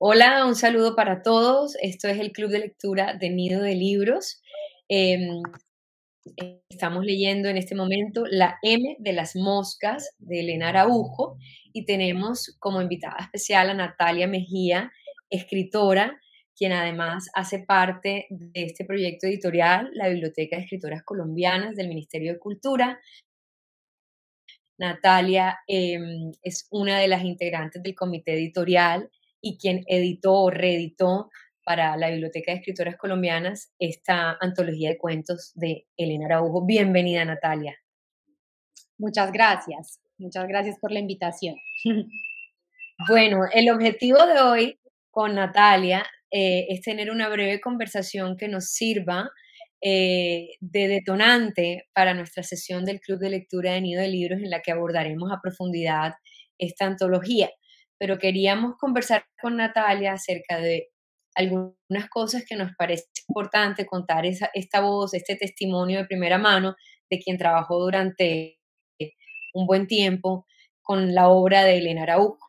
Hola, un saludo para todos. Esto es el Club de Lectura de Nido de Libros. Em, Estamos leyendo en este momento La M de las moscas de Elena Araujo y tenemos como invitada especial a Natalia Mejía, escritora, quien además hace parte de este proyecto editorial, la Biblioteca de Escritoras Colombianas del Ministerio de Cultura. Natalia es una de las integrantes del comité editorial y quien editó o reeditó para la Biblioteca de Escritoras Colombianas esta antología de cuentos de Elena Araujo. Bienvenida, Natalia. Muchas gracias por la invitación. Bueno, el objetivo de hoy con Natalia es tener una breve conversación que nos sirva de detonante para nuestra sesión del Club de Lectura de Nido de Libros en la que abordaremos a profundidad esta antología. Pero queríamos conversar con Natalia acerca de algunas cosas que nos parece importante contar esta voz, este testimonio de primera mano de quien trabajó durante un buen tiempo con la obra de Elena Araujo.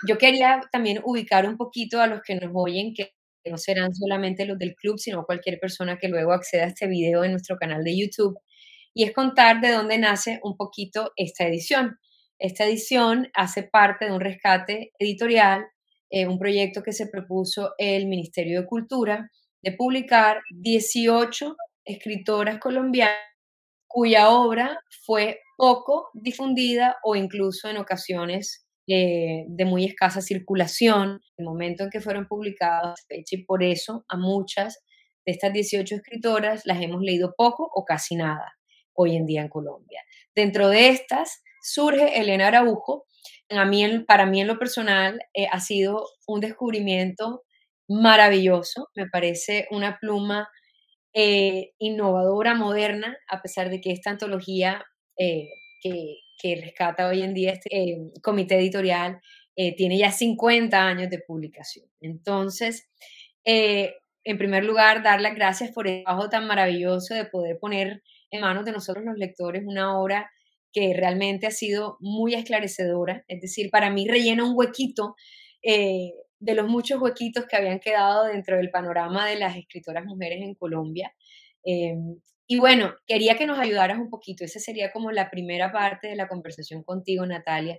Yo quería también ubicar un poquito a los que nos oyen, que no serán solamente los del club, sino cualquier persona que luego acceda a este video en nuestro canal de YouTube, y es contar de dónde nace un poquito esta edición. Esta edición hace parte de un rescate editorial, un proyecto que se propuso el Ministerio de Cultura de publicar 18 escritoras colombianas cuya obra fue poco difundida o incluso en ocasiones de muy escasa circulación en el momento en que fueron publicadas, y por eso a muchas de estas 18 escritoras las hemos leído poco o casi nada hoy en día en Colombia. Dentro de estas surge Elena Araujo. Para mí en lo personal ha sido un descubrimiento maravilloso, me parece una pluma innovadora, moderna, a pesar de que esta antología que rescata hoy en día este comité editorial tiene ya 50 años de publicación. Entonces, en primer lugar, dar las gracias por el trabajo tan maravilloso de poder poner en manos de nosotros los lectores una obra que realmente ha sido muy esclarecedora, es decir, para mí rellena un huequito de los muchos huequitos que habían quedado dentro del panorama de las escritoras mujeres en Colombia. Eh, y bueno, quería que nos ayudaras un poquito, esa sería como la primera parte de la conversación contigo, Natalia,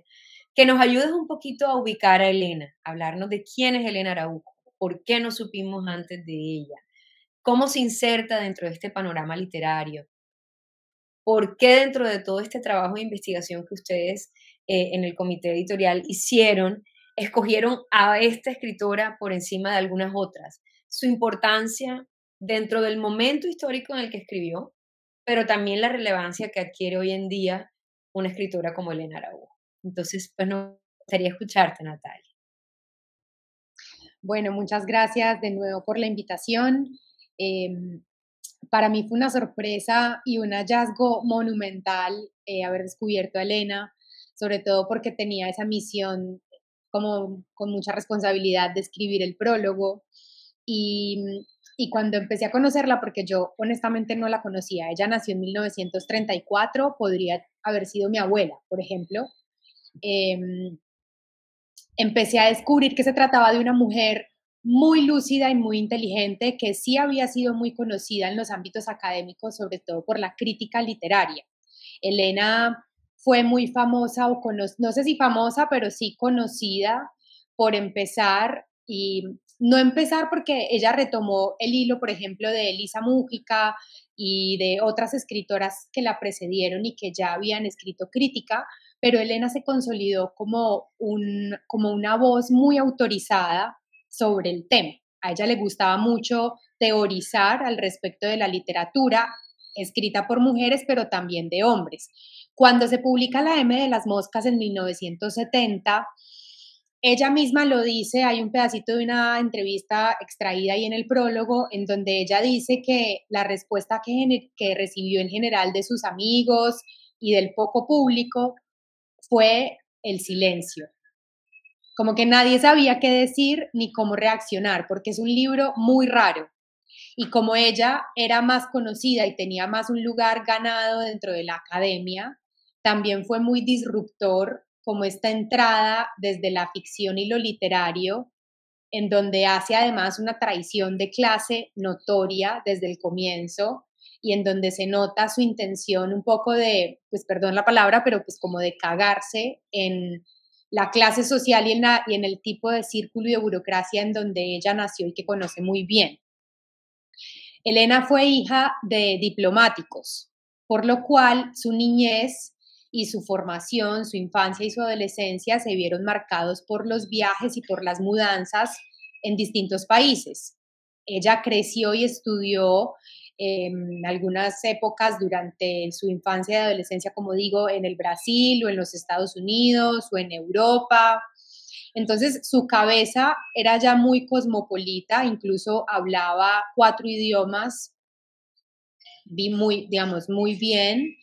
que nos ayudes un poquito a ubicar a Elena, a hablarnos de quién es Elena Araujo, por qué no supimos antes de ella, cómo se inserta dentro de este panorama literario, por qué dentro de todo este trabajo de investigación que ustedes en el comité editorial hicieron, escogieron a esta escritora por encima de algunas otras, su importancia dentro del momento histórico en el que escribió, pero también la relevancia que adquiere hoy en día una escritora como Elena Araujo. Entonces, pues nos gustaría escucharte, Natalia. Bueno, muchas gracias de nuevo por la invitación. Em, para mí fue una sorpresa y un hallazgo monumental haber descubierto a Elena, sobre todo porque tenía esa misión como con mucha responsabilidad de escribir el prólogo y cuando empecé a conocerla, porque yo honestamente no la conocía, ella nació en 1934, podría haber sido mi abuela, por ejemplo. em, Empecé a descubrir que se trataba de una mujer muy lúcida y muy inteligente que sí había sido muy conocida en los ámbitos académicos, sobre todo por la crítica literaria. Elena fue muy famosa, no sé si famosa, pero sí conocida por empezar y no empezar porque ella retomó el hilo, por ejemplo, de Elisa Múgica y de otras escritoras que la precedieron y que ya habían escrito crítica, pero Elena se consolidó como una voz muy autorizada sobre el tema. A ella le gustaba mucho teorizar al respecto de la literatura escrita por mujeres, pero también de hombres. Cuando se publica La M de las moscas en 1970, ella misma lo dice, hay un pedacito de una entrevista extraída ahí en el prólogo, en donde ella dice que la respuesta que recibió en general de sus amigos y del poco público fue el silencio. Como que nadie sabía qué decir ni cómo reaccionar, porque es un libro muy raro. Y como ella era más conocida y tenía más un lugar ganado dentro de la academia, también fue muy disruptor como esta entrada desde la ficción y lo literario en donde hace además una traición de clase notoria desde el comienzo y en donde se nota su intención un poco de, pues perdón la palabra, pero pues como de cagarse en la clase social y en el tipo de círculo y de burocracia en donde ella nació y que conoce muy bien. Elena fue hija de diplomáticos, por lo cual su niñez y su formación, su infancia y su adolescencia se vieron marcados por los viajes y por las mudanzas en distintos países. Ella creció y estudió en algunas épocas durante su infancia y adolescencia, como digo, en el Brasil o en los Estados Unidos o en Europa. Entonces su cabeza era ya muy cosmopolita, incluso hablaba 4 idiomas, vi muy, digamos, muy bien,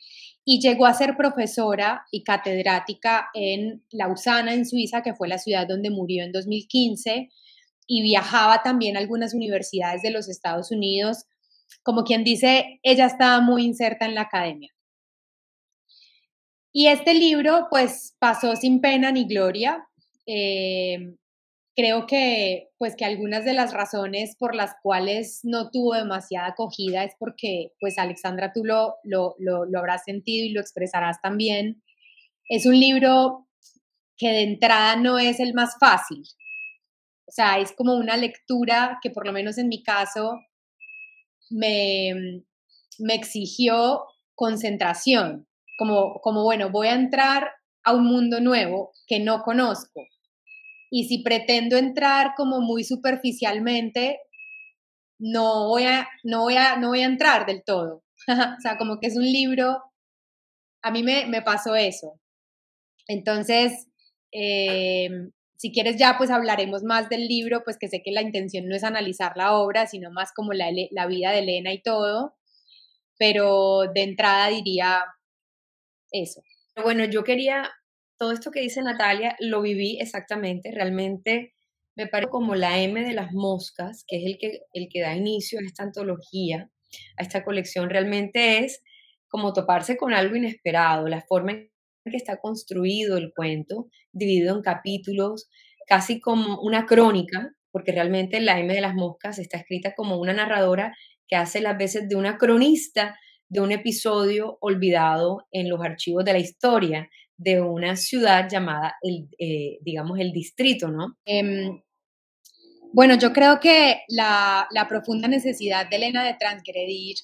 y llegó a ser profesora y catedrática en Lausana, en Suiza, que fue la ciudad donde murió en 2015, y viajaba también a algunas universidades de los Estados Unidos. Como quien dice, ella estaba muy inserta en la academia. Y este libro, pues, pasó sin pena ni gloria. Eh, Creo que, pues, que algunas de las razones por las cuales no tuvo demasiada acogida es porque, pues, Alexandra, tú lo habrás sentido y lo expresarás también. Es un libro que de entrada no es el más fácil. O sea, es como una lectura que por lo menos en mi caso me, me exigió concentración, como, bueno, voy a entrar a un mundo nuevo que no conozco. Y si pretendo entrar como muy superficialmente, no voy a entrar del todo. O sea, como que es un libro, a mí me pasó eso. Entonces, eh, si quieres ya, pues hablaremos más del libro, pues que sé que la intención no es analizar la obra, sino más como la vida de Elena y todo, pero de entrada diría eso. Bueno, yo quería, todo esto que dice Natalia, lo viví exactamente, realmente me parece como la M de las moscas, que es el que da inicio a esta antología, a esta colección, realmente es como toparse con algo inesperado, la forma en que está construido el cuento, dividido en capítulos, casi como una crónica, porque realmente la M de las moscas está escrita como una narradora que hace las veces de una cronista de un episodio olvidado en los archivos de la historia de una ciudad llamada, digamos, el distrito, ¿no? Bueno, yo creo que la profunda necesidad de Elena de transgredir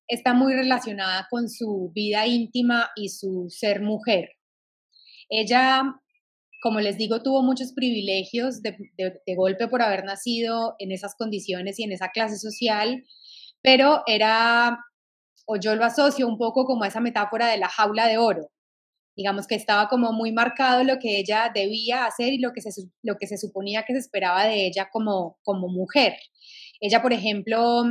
está muy relacionada con su vida íntima y su ser mujer. Ella, como les digo, tuvo muchos privilegios de golpe por haber nacido en esas condiciones y en esa clase social, pero era, o yo lo asocio un poco como a esa metáfora de la jaula de oro. Digamos que estaba como muy marcado lo que ella debía hacer y lo que se suponía que se esperaba de ella como mujer. Ella, por ejemplo,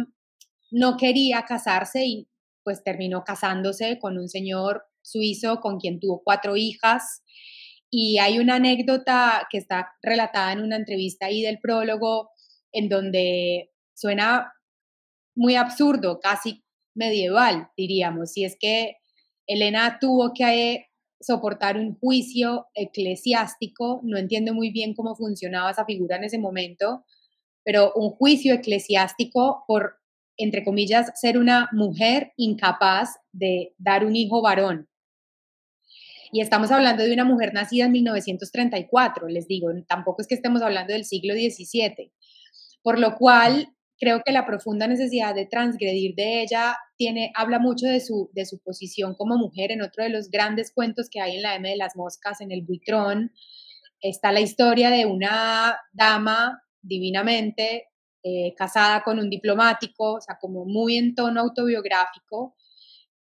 no quería casarse y pues terminó casándose con un señor suizo con quien tuvo 4 hijas. Y hay una anécdota que está relatada en una entrevista ahí del prólogo, en donde suena muy absurdo, casi medieval, diríamos, y es que Elena tuvo que soportar un juicio eclesiástico, no entiendo muy bien cómo funcionaba esa figura en ese momento, pero un juicio eclesiástico por, entre comillas, ser una mujer incapaz de dar un hijo varón. Y estamos hablando de una mujer nacida en 1934, les digo, tampoco es que estemos hablando del siglo XVII. Por lo cual, creo que la profunda necesidad de transgredir de ella habla mucho de su posición como mujer. En otro de los grandes cuentos que hay en la M de las Moscas, en el Buitrón, está la historia de una dama divinamente casada con un diplomático, o sea, como muy en tono autobiográfico,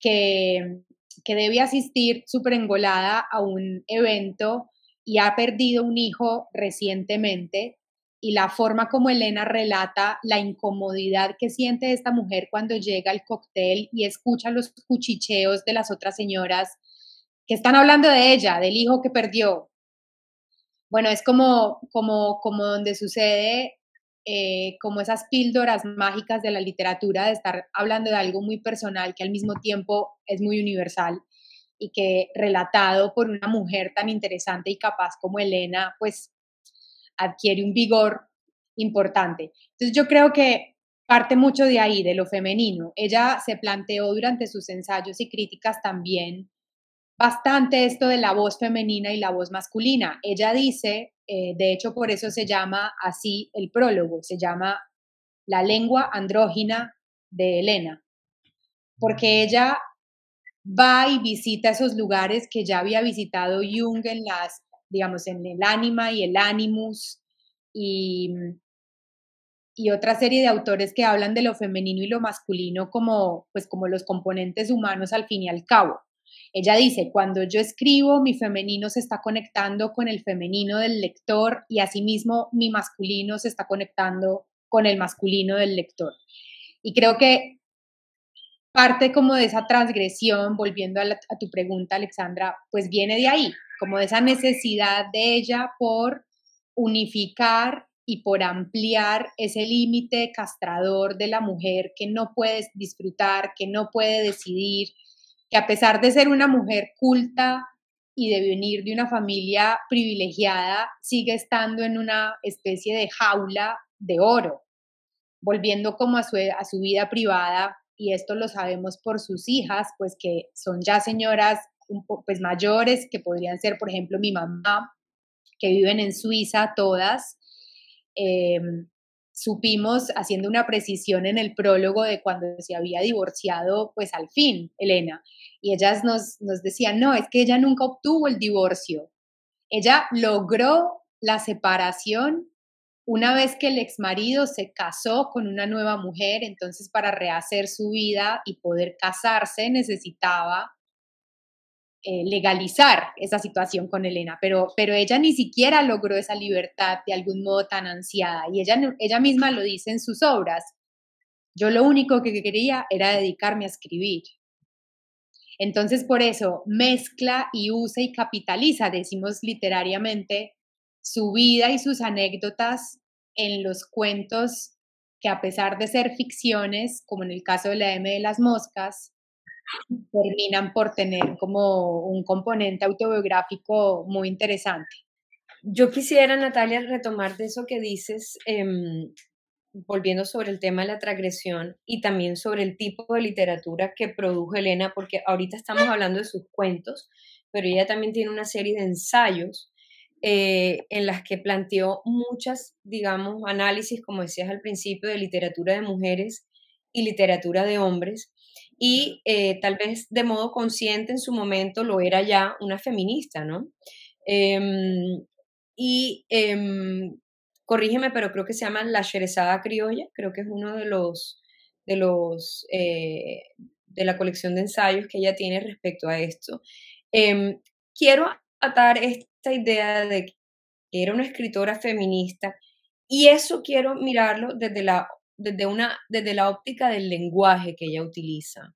que, que debe asistir súper engolada a un evento y ha perdido un hijo recientemente, y la forma como Elena relata la incomodidad que siente esta mujer cuando llega al cóctel y escucha los cuchicheos de las otras señoras que están hablando de ella, del hijo que perdió. Bueno, es como donde sucede como esas píldoras mágicas de la literatura, de estar hablando de algo muy personal que al mismo tiempo es muy universal y que relatado por una mujer tan interesante y capaz como Elena, pues adquiere un vigor importante. Entonces yo creo que parte mucho de ahí, de lo femenino. Ella se planteó durante sus ensayos y críticas también bastante esto de la voz femenina y la voz masculina. Ella dice, de hecho por eso se llama así el prólogo, se llama La lengua andrógina de Helena, porque ella va y visita esos lugares que ya había visitado Jung en las, digamos, en el ánima y el animus y, y otra serie de autores que hablan de lo femenino y lo masculino como, pues, como los componentes humanos al fin y al cabo. Ella dice, cuando yo escribo, mi femenino se está conectando con el femenino del lector y asimismo mi masculino se está conectando con el masculino del lector. Y creo que parte como de esa transgresión, volviendo a tu pregunta, Alexandra, pues viene de ahí, como de esa necesidad de ella por unificar y por ampliar ese límite castrador de la mujer que no puede disfrutar, que no puede decidir, que a pesar de ser una mujer culta y de venir de una familia privilegiada, sigue estando en una especie de jaula de oro, volviendo como a su vida privada, y esto lo sabemos por sus hijas, pues que son ya señoras pues mayores, que podrían ser, por ejemplo, mi mamá, que viven en Suiza todas. Eh, Supimos, haciendo una precisión en el prólogo de cuando se había divorciado, pues al fin, Elena, y ellas nos decían, no, es que ella nunca obtuvo el divorcio, ella logró la separación una vez que el exmarido se casó con una nueva mujer. Entonces para rehacer su vida y poder casarse necesitaba legalizar esa situación con Elena, pero ella ni siquiera logró esa libertad de algún modo tan ansiada, y ella misma lo dice en sus obras, yo lo único que quería era dedicarme a escribir. Entonces por eso mezcla y usa y capitaliza, decimos literariamente, su vida y sus anécdotas en los cuentos que, a pesar de ser ficciones, como en el caso de la M de las moscas, terminan por tener como un componente autobiográfico muy interesante. Yo quisiera, Natalia, retomar de eso que dices, volviendo sobre el tema de la transgresión y también sobre el tipo de literatura que produjo Elena, porque ahorita estamos hablando de sus cuentos, pero ella también tiene una serie de ensayos en las que planteó muchas, digamos, análisis, como decías al principio, de literatura de mujeres y literatura de hombres, y tal vez de modo consciente en su momento lo era ya una feminista, ¿no? Em, y corrígeme, pero creo que se llama La Sherezada Criolla, creo que es uno de los, de la colección de ensayos que ella tiene respecto a esto. Quiero atar esta idea de que era una escritora feminista, y eso quiero mirarlo desde la óptica del lenguaje que ella utiliza.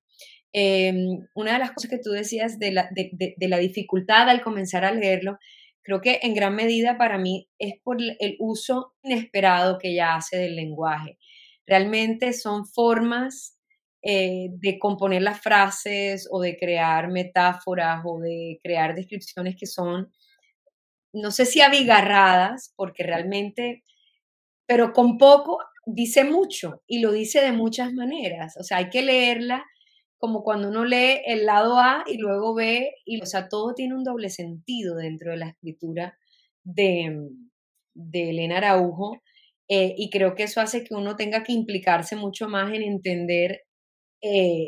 Una de las cosas que tú decías de la dificultad al comenzar a leerlo, creo que en gran medida para mí es por el uso inesperado que ella hace del lenguaje. Realmente son formas de componer las frases o de crear metáforas o de crear descripciones que son, no sé si abigarradas, porque realmente, pero con poco dice mucho y lo dice de muchas maneras. O sea, hay que leerla como cuando uno lee el lado A y luego B, y, o sea, todo tiene un doble sentido dentro de la escritura de, de Elena Araujo, y creo que eso hace que uno tenga que implicarse mucho más en entender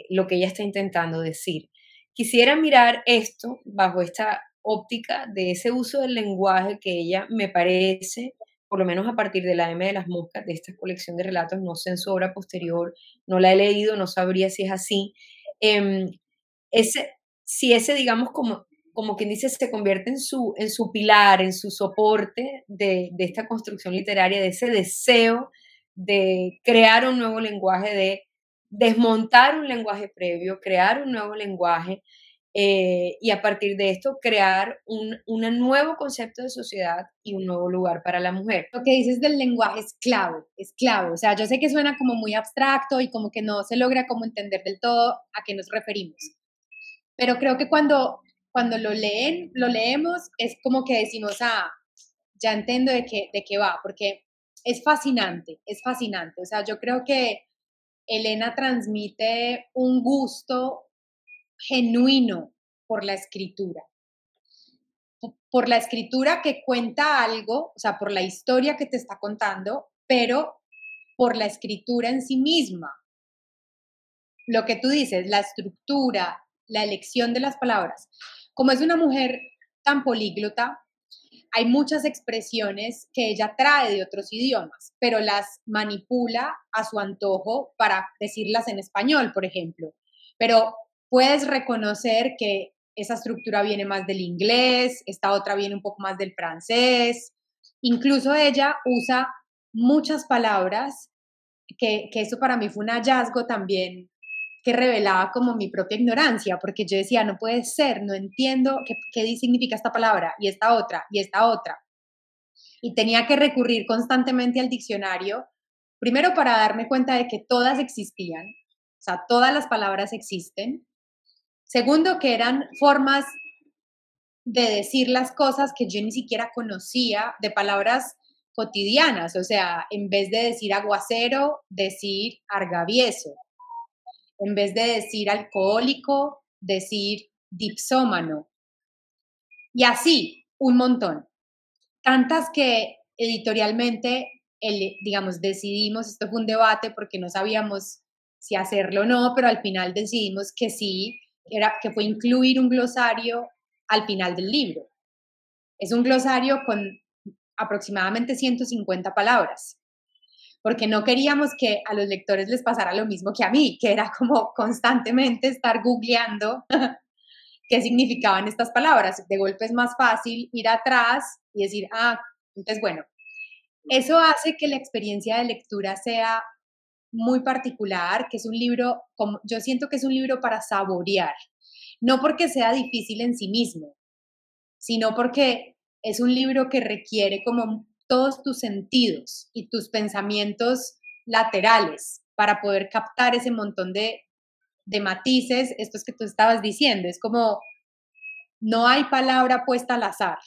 lo que ella está intentando decir. Quisiera mirar esto bajo esta óptica de ese uso del lenguaje que ella me parece, por lo menos a partir de la M de las moscas, de esta colección de relatos, no sé en su obra posterior, no la he leído, no sabría si es así. Em, si ese, digamos, como quien dice, se convierte en su pilar, en su soporte de esta construcción literaria, de ese deseo de crear un nuevo lenguaje, de desmontar un lenguaje previo, crear un nuevo lenguaje, y a partir de esto crear un nuevo concepto de sociedad y un nuevo lugar para la mujer. Lo que dices del lenguaje es clave, es clave. O sea, yo sé que suena como muy abstracto y como que no se logra como entender del todo a qué nos referimos, pero creo que cuando lo leemos es como que decimos, ah, ya entiendo de qué va, porque es fascinante, es fascinante. O sea, yo creo que Elena transmite un gusto genuino por la escritura, por la escritura que cuenta algo, o sea, por la historia que te está contando, pero por la escritura en sí misma. Lo que tú dices, la estructura, la elección de las palabras. Como es una mujer tan políglota, hay muchas expresiones que ella trae de otros idiomas, pero las manipula a su antojo para decirlas en español, por ejemplo. Pero puedes reconocer que esa estructura viene más del inglés, esta otra viene un poco más del francés. Incluso ella usa muchas palabras que eso para mí fue un hallazgo también que revelaba como mi propia ignorancia, porque yo decía, no puede ser, no entiendo qué significa esta palabra y esta otra y esta otra. Y tenía que recurrir constantemente al diccionario, primero para darme cuenta de que todas existían, o sea, todas las palabras existen. Segundo, que eran formas de decir las cosas que yo ni siquiera conocía, de palabras cotidianas, o sea, en vez de decir aguacero, decir argavieso, en vez de decir alcohólico, decir dipsómano. Y así, un montón. Tantas que editorialmente, digamos, decidimos, esto fue un debate porque no sabíamos si hacerlo o no, pero al final decidimos que sí, que fue incluir un glosario al final del libro. Es un glosario con aproximadamente 150 palabras, porque no queríamos que a los lectores les pasara lo mismo que a mí, que era como constantemente estar googleando qué significaban estas palabras. De golpe es más fácil ir atrás y decir, entonces bueno, eso hace que la experiencia de lectura sea muy particular, que es un libro, como, yo siento que es un libro para saborear, no porque sea difícil en sí mismo, sino porque es un libro que requiere como todos tus sentidos y tus pensamientos laterales para poder captar ese montón de matices, estos que tú estabas diciendo. Es como, no hay palabra puesta al azar.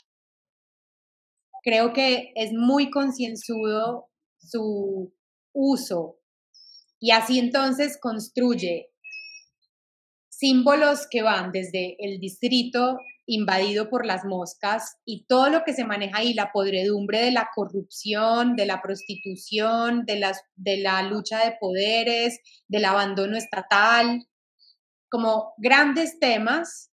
Creo que es muy concienzudo su uso y así entonces construye símbolos que van desde el distrito invadido por las moscas y todo lo que se maneja ahí, la podredumbre de la corrupción, de la prostitución, de la lucha de poderes, del abandono estatal, como grandes temas,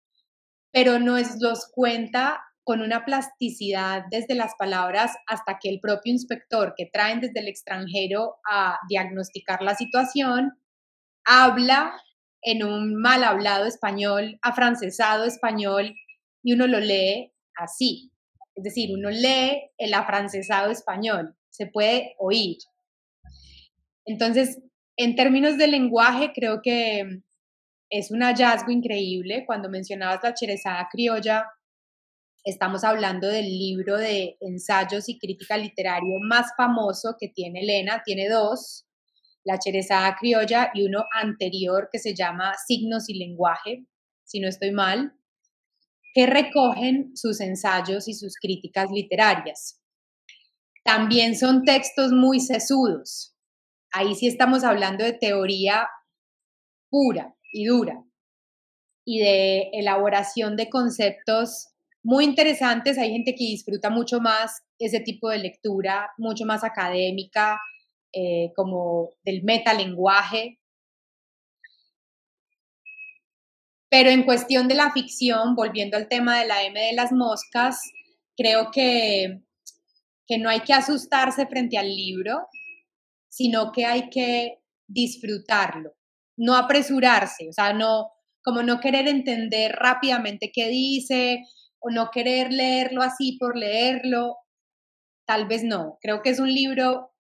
pero nos los cuenta con una plasticidad desde las palabras hasta que el propio inspector que traen desde el extranjero a diagnosticar la situación habla en un mal hablado español, afrancesado español, y uno lo lee así. Es decir, uno lee el afrancesado español, se puede oír. Entonces, en términos de lenguaje, creo que es un hallazgo increíble. Cuando mencionabas la Cherezada Criolla, estamos hablando del libro de ensayos y crítica literario más famoso que tiene Elena, tiene dos, La Cherezada Criolla y uno anterior que se llama Signos y Lenguaje, si no estoy mal, que recogen sus ensayos y sus críticas literarias. También son textos muy sesudos. Ahí sí estamos hablando de teoría pura y dura y de elaboración de conceptos muy interesantes. Hay gente que disfruta mucho más ese tipo de lectura, mucho más académica, como del metalenguaje. Pero en cuestión de la ficción, volviendo al tema de la M de las moscas, creo que no hay que asustarse frente al libro, sino que hay que disfrutarlo, no apresurarse, o sea, no, como no querer entender rápidamente qué dice o no querer leerlo así por leerlo, tal vez no. Creo que es un libro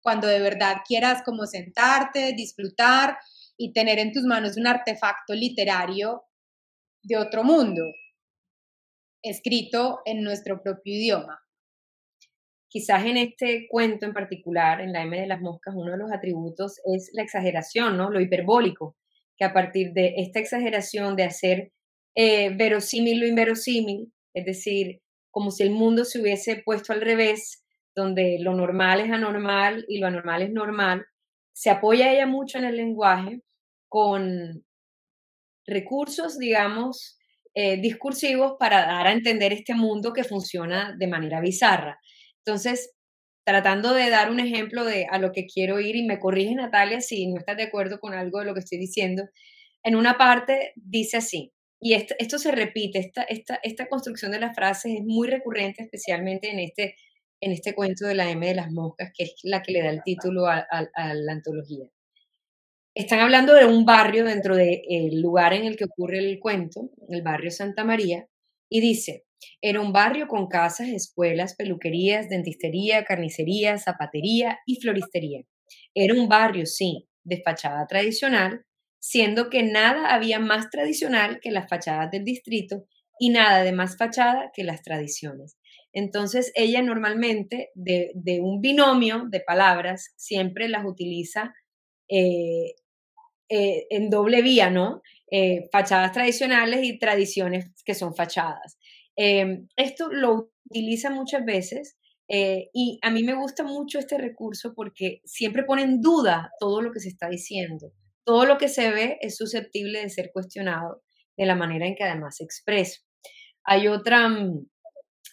cuando de verdad quieras como sentarte, disfrutar y tener en tus manos un artefacto literario de otro mundo, escrito en nuestro propio idioma. Quizás en este cuento en particular, en La M de las moscas, uno de los atributos es la exageración, ¿no? Lo hiperbólico, que a partir de esta exageración de hacer verosímil lo inverosímil, es decir, como si el mundo se hubiese puesto al revés, donde lo normal es anormal y lo anormal es normal. Se apoya ella mucho en el lenguaje con recursos, digamos, discursivos para dar a entender este mundo que funciona de manera bizarra. Entonces, tratando de dar un ejemplo de a lo que quiero ir, y me corrige Natalia si no estás de acuerdo con algo de lo que estoy diciendo, en una parte dice así, y esto se repite, esta construcción de las frases es muy recurrente, especialmente en este cuento de la M de las moscas, que es la que le da el título a la antología. Están hablando de un barrio dentro del lugar en el que ocurre el cuento, el barrio Santa María, y dice, era un barrio con casas, escuelas, peluquerías, dentistería, carnicería, zapatería y floristería. Era un barrio, sí, de fachada tradicional, siendo que nada había más tradicional que las fachadas del distrito y nada de más fachada que las tradiciones. Entonces, ella normalmente, de un binomio de palabras, siempre las utiliza eh, en doble vía, ¿no? Fachadas tradicionales y tradiciones que son fachadas. Esto lo utiliza muchas veces y a mí me gusta mucho este recurso porque siempre pone en duda todo lo que se está diciendo. Todo lo que se ve es susceptible de ser cuestionado de la manera en que además se expresa. Hay otra,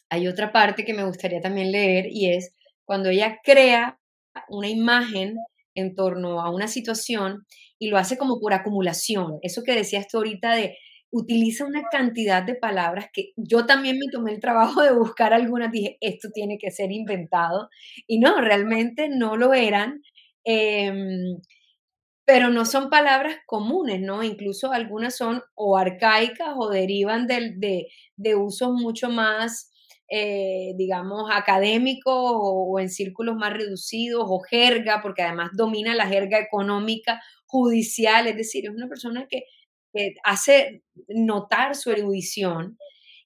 hay otra parte que me gustaría también leer y es cuando ella crea una imagen en torno a una situación y lo hace como por acumulación. Eso que decías tú ahorita de utiliza una cantidad de palabras que yo también me tomé el trabajo de buscar algunas, dije, esto tiene que ser inventado y no, realmente no lo eran. Pero no son palabras comunes, ¿no? Incluso algunas son o arcaicas o derivan de usos mucho más, digamos, académicos o en círculos más reducidos, o jerga, porque además domina la jerga económica, judicial, es decir, es una persona que hace notar su erudición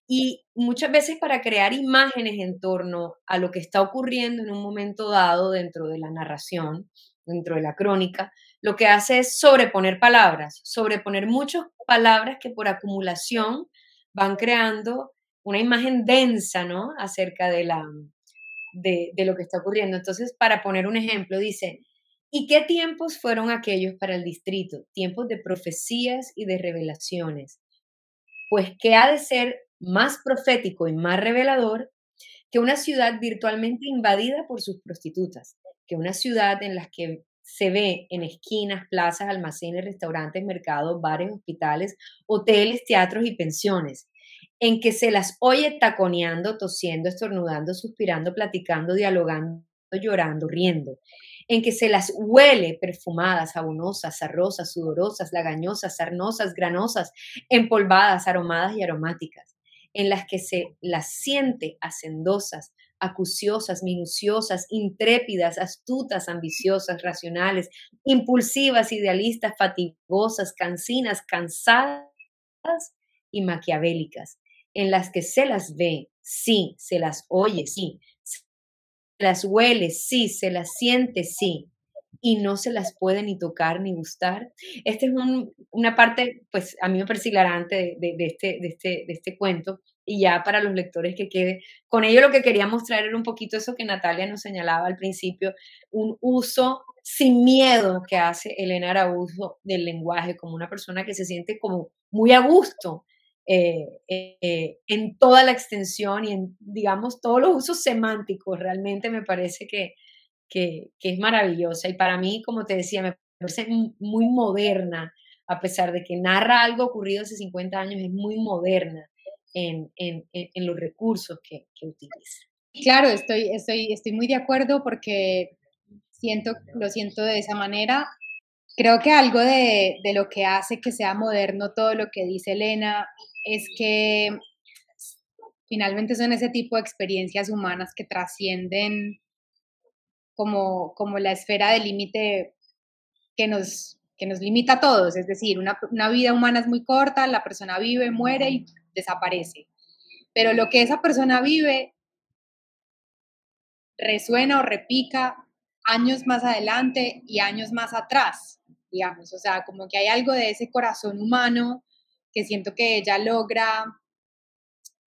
y muchas veces para crear imágenes en torno a lo que está ocurriendo en un momento dado dentro de la narración, dentro de la crónica, lo que hace es sobreponer palabras, sobreponer muchas palabras que por acumulación van creando una imagen densa, ¿no? Acerca de lo que está ocurriendo. Entonces, para poner un ejemplo, dice, ¿y qué tiempos fueron aquellos para el distrito? Tiempos de profecías y de revelaciones. Pues, ¿qué ha de ser más profético y más revelador que una ciudad virtualmente invadida por sus prostitutas? Que una ciudad en la que se ve en esquinas, plazas, almacenes, restaurantes, mercados, bares, hospitales, hoteles, teatros y pensiones, en que se las oye taconeando, tosiendo, estornudando, suspirando, platicando, dialogando, llorando, riendo, en que se las huele perfumadas, jabonosas, arrosas, sudorosas, lagañosas, sarnosas, granosas, empolvadas, aromadas y aromáticas, en las que se las siente hacendosas, acuciosas, minuciosas, intrépidas, astutas, ambiciosas, racionales, impulsivas, idealistas, fatigosas, cansinas, cansadas y maquiavélicas, en las que se las ve, sí, se las oye, sí, se las huele, sí, se las siente, sí, y no se las puede ni tocar ni gustar. Esta es una parte, pues a mí me parece hilarante de este cuento, y ya para los lectores que quede. Con ello lo que quería mostrar era un poquito eso que Natalia nos señalaba al principio, un uso sin miedo que hace Elena Araujo del lenguaje, como una persona que se siente como muy a gusto en toda la extensión y en, digamos, todos los usos semánticos. Realmente me parece que es maravillosa. Y para mí, como te decía, me parece muy moderna, a pesar de que narra algo ocurrido hace 50 años, es muy moderna en los recursos que utiliza. Claro, estoy muy de acuerdo porque lo siento de esa manera. Creo que algo de lo que hace que sea moderno todo lo que dice Elena es que finalmente son ese tipo de experiencias humanas que trascienden como la esfera de límite que nos limita a todos. Es decir, una vida humana es muy corta, la persona vive, muere y desaparece. Pero lo que esa persona vive resuena o repica años más adelante y años más atrás, digamos. O sea, como que hay algo de ese corazón humano que siento que ella logra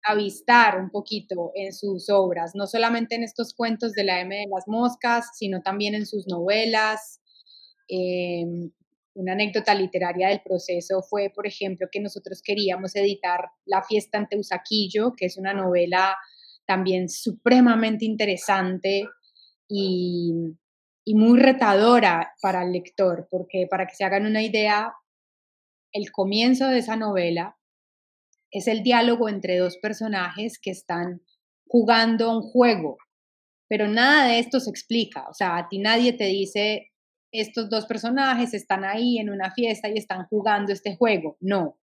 avistar un poquito en sus obras, no solamente en estos cuentos de la M de las moscas, sino también en sus novelas. Una anécdota literaria del proceso fue, por ejemplo, que nosotros queríamos editar La fiesta en Teusaquillo, que es una novela también supremamente interesante y, y muy retadora para el lector, porque para que se hagan una idea, el comienzo de esa novela es el diálogo entre dos personajes que están jugando un juego, pero nada de esto se explica, o sea, a ti nadie te dice, estos dos personajes están ahí en una fiesta y están jugando este juego, no.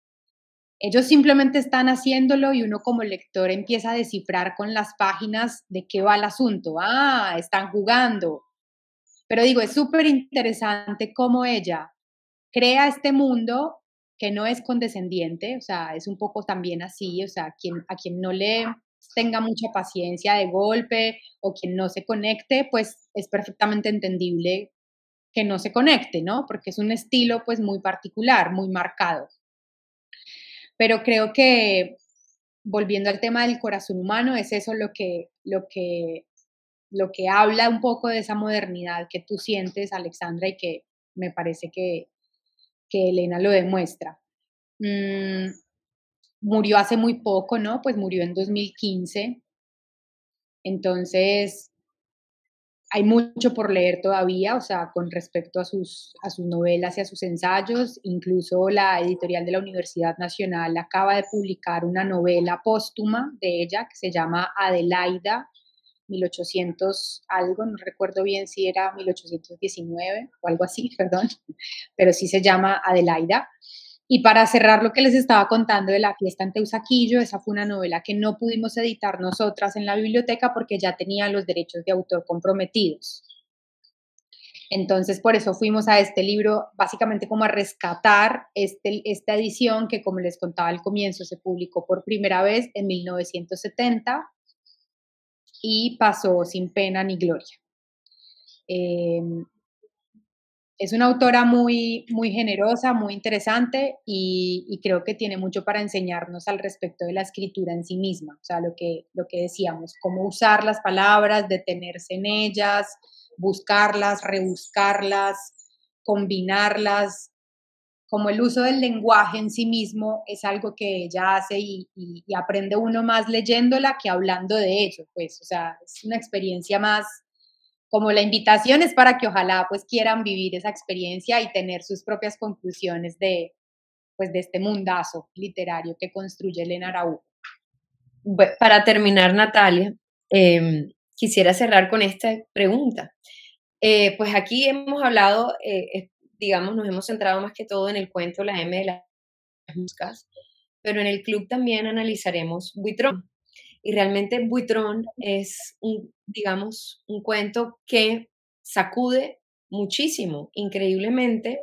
Ellos simplemente están haciéndolo y uno como lector empieza a descifrar con las páginas de qué va el asunto. Ah, están jugando. Pero digo, es súper interesante cómo ella crea este mundo que no es condescendiente, o sea, es un poco también así, o sea, a quien no le tenga mucha paciencia de golpe o quien no se conecte, pues es perfectamente entendible que no se conecte, ¿no? Porque es un estilo pues muy particular, muy marcado. Pero creo que volviendo al tema del corazón humano, es eso lo que habla un poco de esa modernidad que tú sientes, Alexandra, y que me parece que Elena lo demuestra. Mm, murió hace muy poco, ¿no? Pues murió en 2015. Entonces, hay mucho por leer todavía, o sea, con respecto a sus novelas y a sus ensayos. Incluso la editorial de la Universidad Nacional acaba de publicar una novela póstuma de ella que se llama Adelaida, 1800 algo, no recuerdo bien si era 1819 o algo así, perdón, pero sí se llama Adelaida. Y para cerrar lo que les estaba contando de La fiesta en Teusaquillo, esa fue una novela que no pudimos editar nosotras en la biblioteca porque ya tenía los derechos de autor comprometidos. Entonces, por eso fuimos a este libro básicamente como a rescatar esta edición que, como les contaba al comienzo, se publicó por primera vez en 1970 y pasó sin pena ni gloria. Eh, es una autora muy, muy generosa, muy interesante y creo que tiene mucho para enseñarnos al respecto de la escritura en sí misma, o sea, lo que decíamos, cómo usar las palabras, detenerse en ellas, buscarlas, rebuscarlas, combinarlas, como el uso del lenguaje en sí mismo es algo que ella hace y aprende uno más leyéndola que hablando de ello, pues, o sea, es una experiencia más como la invitación es para que ojalá pues quieran vivir esa experiencia y tener sus propias conclusiones de, pues, de este mundazo literario que construye Elena Araújo. Para terminar, Natalia, quisiera cerrar con esta pregunta. Pues aquí hemos hablado, digamos, nos hemos centrado más que todo en el cuento La M de las moscas, pero en el club también analizaremos Buitrón. Y realmente Buitrón es digamos, un cuento que sacude muchísimo, increíblemente,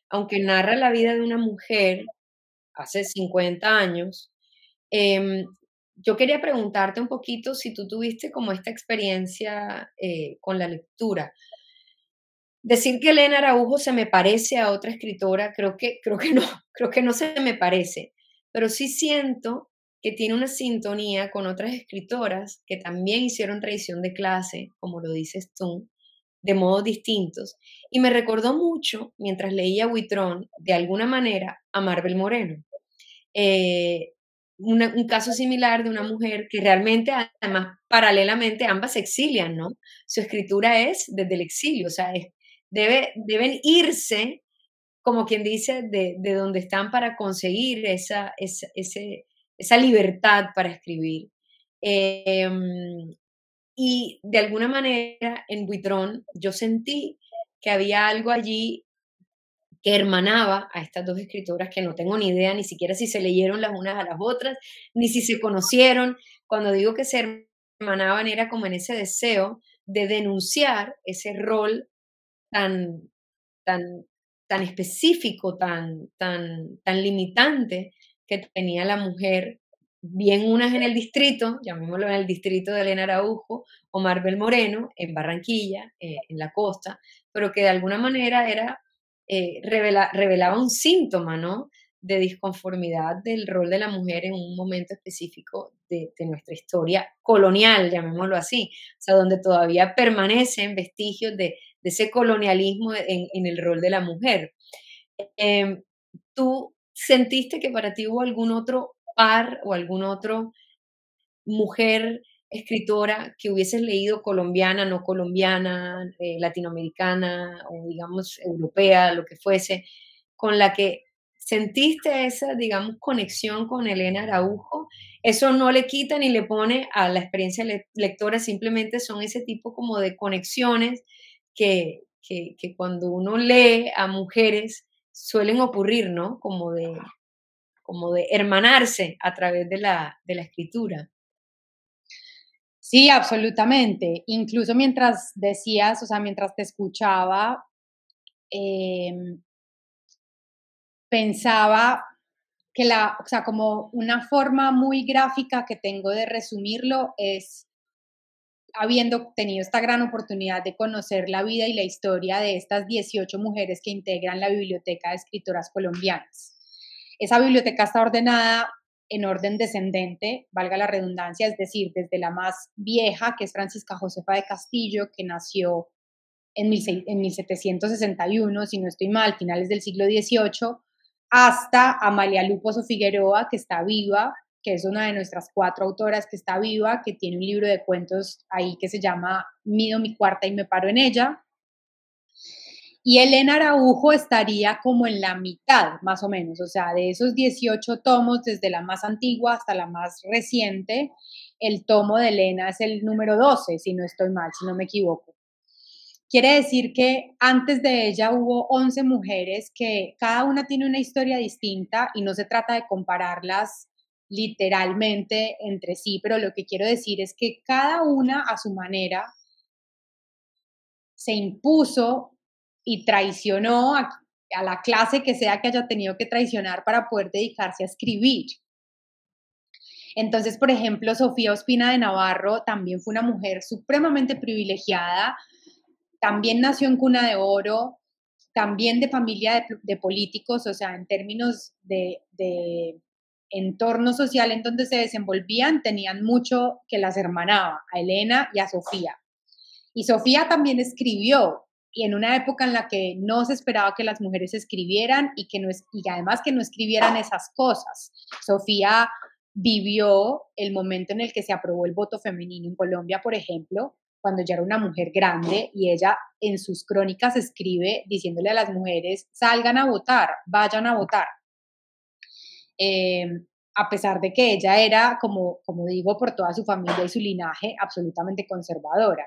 aunque narra la vida de una mujer hace 50 años. em, yo quería preguntarte un poquito si tú tuviste como esta experiencia con la lectura. Decir que Elena Araujo se me parece a otra escritora, creo que no, creo que no se me parece, pero sí siento que tiene una sintonía con otras escritoras que también hicieron tradición de clase, como lo dices tú, de modos distintos. Y me recordó mucho, mientras leía Huitrón, de alguna manera, a Marvel Moreno. Eh, un caso similar de una mujer que realmente, además, paralelamente, ambas se exilian, ¿no? Su escritura es desde el exilio, o sea, deben irse, como quien dice, de donde están para conseguir esa libertad para escribir. Em, y de alguna manera, en Buitrón, yo sentí que había algo allí que hermanaba a estas dos escritoras que no tengo ni idea ni siquiera si se leyeron las unas a las otras, ni si se conocieron. Cuando digo que se hermanaban era como en ese deseo de denunciar ese rol tan, tan, tan específico, tan limitante que tenía la mujer, bien unas en el distrito, llamémoslo en el distrito de Elena Araujo, o Marvel Moreno, en Barranquilla, en la costa, pero que de alguna manera revelaba un síntoma, ¿no? de disconformidad del rol de la mujer en un momento específico de nuestra historia colonial, llamémoslo así, o sea, donde todavía permanecen vestigios de ese colonialismo en el rol de la mujer. Em, ¿Tú sentiste que para ti hubo algún otro par o algún otro mujer escritora que hubieses leído colombiana, no colombiana, latinoamericana o digamos europea, lo que fuese, con la que sentiste esa, digamos, conexión con Elena Araujo? Eso no le quita ni le pone a la experiencia lectora, simplemente son ese tipo como de conexiones que cuando uno lee a mujeres suelen ocurrir, ¿no? Como de hermanarse a través de la escritura. Sí, absolutamente. Incluso mientras decías, o sea, mientras te escuchaba, em, pensaba que o sea, como una forma muy gráfica que tengo de resumirlo es habiendo tenido esta gran oportunidad de conocer la vida y la historia de estas 18 mujeres que integran la Biblioteca de Escritoras Colombianas. Esa biblioteca está ordenada en orden descendente, valga la redundancia, es decir, desde la más vieja, que es Francisca Josefa de Castillo, que nació en 1761, si no estoy mal, finales del siglo XVIII, hasta Amalia Luposo Figueroa, que está viva, que es una de nuestras 4 autoras que está viva, que tiene un libro de cuentos ahí que se llama Mido mi cuarta y me paro en ella. Y Elena Araujo estaría como en la mitad, más o menos, o sea, de esos 18 tomos, desde la más antigua hasta la más reciente, el tomo de Elena es el número 12, si no estoy mal, si no me equivoco. Quiere decir que antes de ella hubo 11 mujeres que cada una tiene una historia distinta y no se trata de compararlas literalmente entre sí, pero lo que quiero decir es que cada una a su manera se impuso y traicionó a la clase que sea que haya tenido que traicionar para poder dedicarse a escribir. Entonces, por ejemplo, Sofía Ospina de Navarro también fue una mujer supremamente privilegiada, también nació en cuna de oro, también de familia de políticos, o sea, en términos de entorno social en donde se desenvolvían, tenían mucho que las hermanaba, a Elena y a Sofía. Y Sofía también escribió, y en una época en la que no se esperaba que las mujeres escribieran y además que no escribieran esas cosas. Sofía vivió el momento en el que se aprobó el voto femenino en Colombia, por ejemplo, cuando ya era una mujer grande, y ella en sus crónicas escribe diciéndole a las mujeres, salgan a votar, vayan a votar. A pesar de que ella era, como digo, por toda su familia y su linaje, absolutamente conservadora.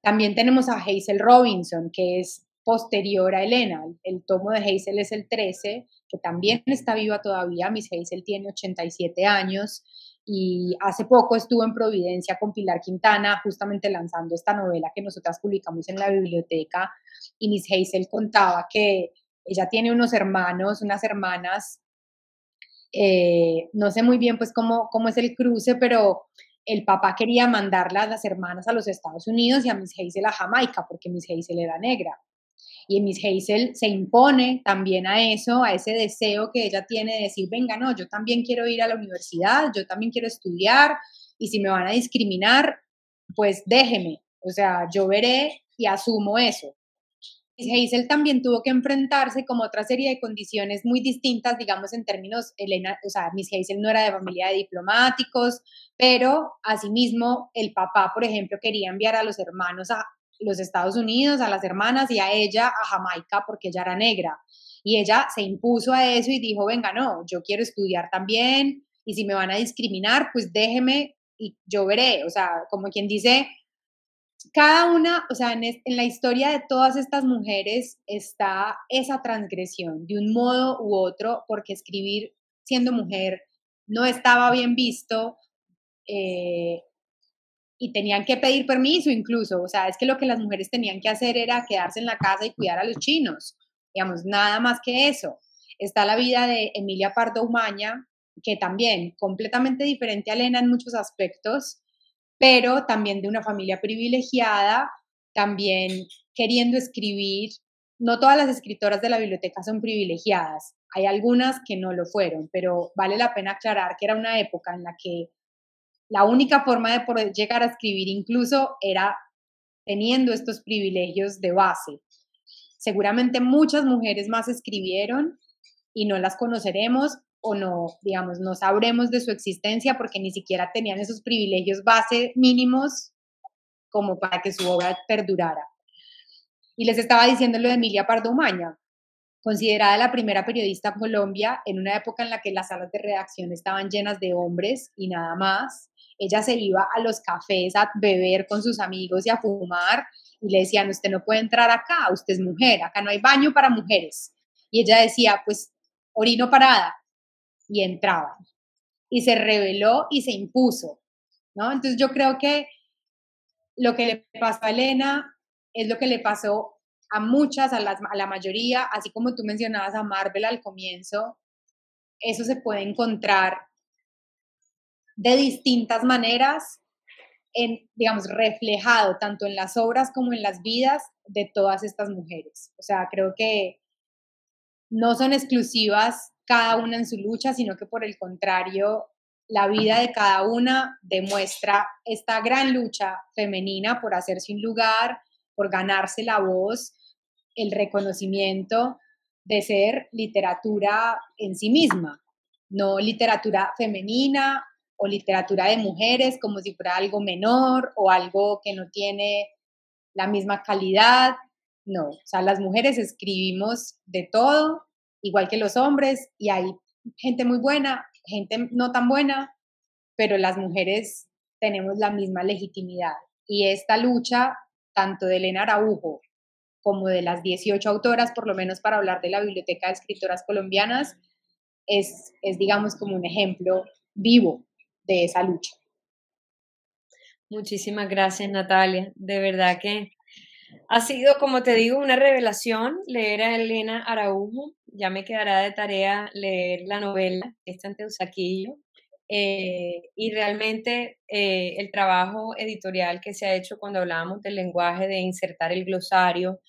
También tenemos a Hazel Robinson, que es posterior a Elena. El tomo de Hazel es el 13, que también está viva todavía. Miss Hazel tiene 87 años y hace poco estuvo en Providencia con Pilar Quintana, justamente lanzando esta novela que nosotras publicamos en la biblioteca. Y Miss Hazel contaba que ella tiene unos hermanos, unas hermanas, no sé muy bien pues cómo es el cruce, pero el papá quería mandarla a las hermanas a los Estados Unidos y a Miss Hazel a Jamaica, porque Miss Hazel era negra. Y Miss Hazel se impone también a eso, a ese deseo que ella tiene de decir, venga, no, yo también quiero ir a la universidad, yo también quiero estudiar, y si me van a discriminar, pues déjeme, o sea, yo veré y asumo eso. Miss Hazel también tuvo que enfrentarse como otra serie de condiciones muy distintas, digamos, en términos, Elena, o sea, Miss Hazel no era de familia de diplomáticos, pero asimismo el papá, por ejemplo, quería enviar a los hermanos a los Estados Unidos, a las hermanas y a ella a Jamaica porque ella era negra. Y ella se impuso a eso y dijo, venga, no, yo quiero estudiar también y si me van a discriminar, pues déjeme y yo veré. O sea, como quien dice, cada una, o sea, en la historia de todas estas mujeres está esa transgresión de un modo u otro, porque escribir siendo mujer no estaba bien visto, eh, y tenían que pedir permiso incluso, o sea, es que lo que las mujeres tenían que hacer era quedarse en la casa y cuidar a los chinos, digamos, nada más que eso. Está la vida de Emilia Pardo Umaña, que también completamente diferente a Elena en muchos aspectos, pero también de una familia privilegiada, también queriendo escribir. No todas las escritoras de la biblioteca son privilegiadas. Hay algunas que no lo fueron, pero vale la pena aclarar que era una época en la que la única forma de poder llegar a escribir incluso era teniendo estos privilegios de base. Seguramente muchas mujeres más escribieron y no las conoceremos o no, digamos, no sabremos de su existencia porque ni siquiera tenían esos privilegios base mínimos como para que su obra perdurara. Y les estaba diciendo lo de Emilia Pardo Umaña, considerada la primera periodista en Colombia en una época en la que las salas de redacción estaban llenas de hombres y nada más. Ella se iba a los cafés a beber con sus amigos y a fumar y le decían, usted no puede entrar acá, usted es mujer, acá no hay baño para mujeres. Y ella decía, pues orino parada y entraba. Y se rebeló y se impuso, ¿no? Entonces yo creo que lo que le pasó a Elena es lo que le pasó a muchas, a la mayoría, así como tú mencionabas a Marvel al comienzo, eso se puede encontrar de distintas maneras, digamos, reflejado tanto en las obras como en las vidas de todas estas mujeres. O sea, creo que no son exclusivas cada una en su lucha, sino que por el contrario, la vida de cada una demuestra esta gran lucha femenina por hacerse un lugar, por ganarse la voz, el reconocimiento de ser literatura en sí misma, no literatura femenina o literatura de mujeres como si fuera algo menor o algo que no tiene la misma calidad. No, o sea, las mujeres escribimos de todo, igual que los hombres, y hay gente muy buena, gente no tan buena, pero las mujeres tenemos la misma legitimidad. Y esta lucha, tanto de Elena Araujo como de las 18 autoras, por lo menos para hablar de la Biblioteca de Escritoras Colombianas, es digamos, como un ejemplo vivo de esa lucha. Muchísimas gracias, Natalia. De verdad que ha sido, como te digo, una revelación leer a Elena Araujo. Ya me quedará de tarea leer la novela, esta en Teusaquillo. Y realmente el trabajo editorial que se ha hecho cuando hablábamos del lenguaje, de insertar el glosario,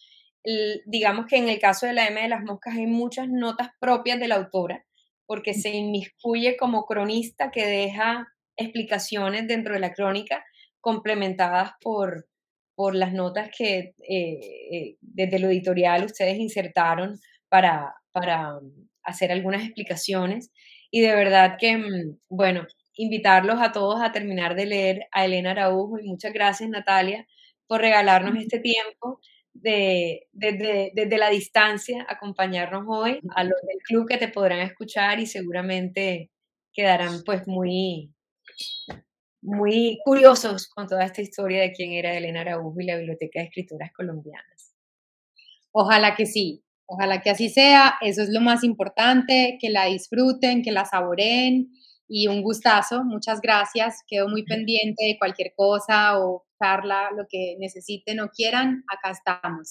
digamos que en el caso de la M de las moscas hay muchas notas propias de la autora, porque se inmiscuye como cronista que deja explicaciones dentro de la crónica complementadas por las notas que desde lo editorial ustedes insertaron para hacer algunas explicaciones. Y de verdad que, bueno, invitarlos a todos a terminar de leer a Elena Araujo y muchas gracias, Natalia, por regalarnos este tiempo desde la distancia, acompañarnos hoy, a los del club que te podrán escuchar y seguramente quedarán pues muy curiosos con toda esta historia de quién era Elena Araujo y la Biblioteca de Escritoras Colombianas. Ojalá que sí, ojalá que así sea, eso es lo más importante, que la disfruten, que la saboreen y un gustazo, muchas gracias, quedo muy pendiente de cualquier cosa o charla, lo que necesiten o quieran, acá estamos.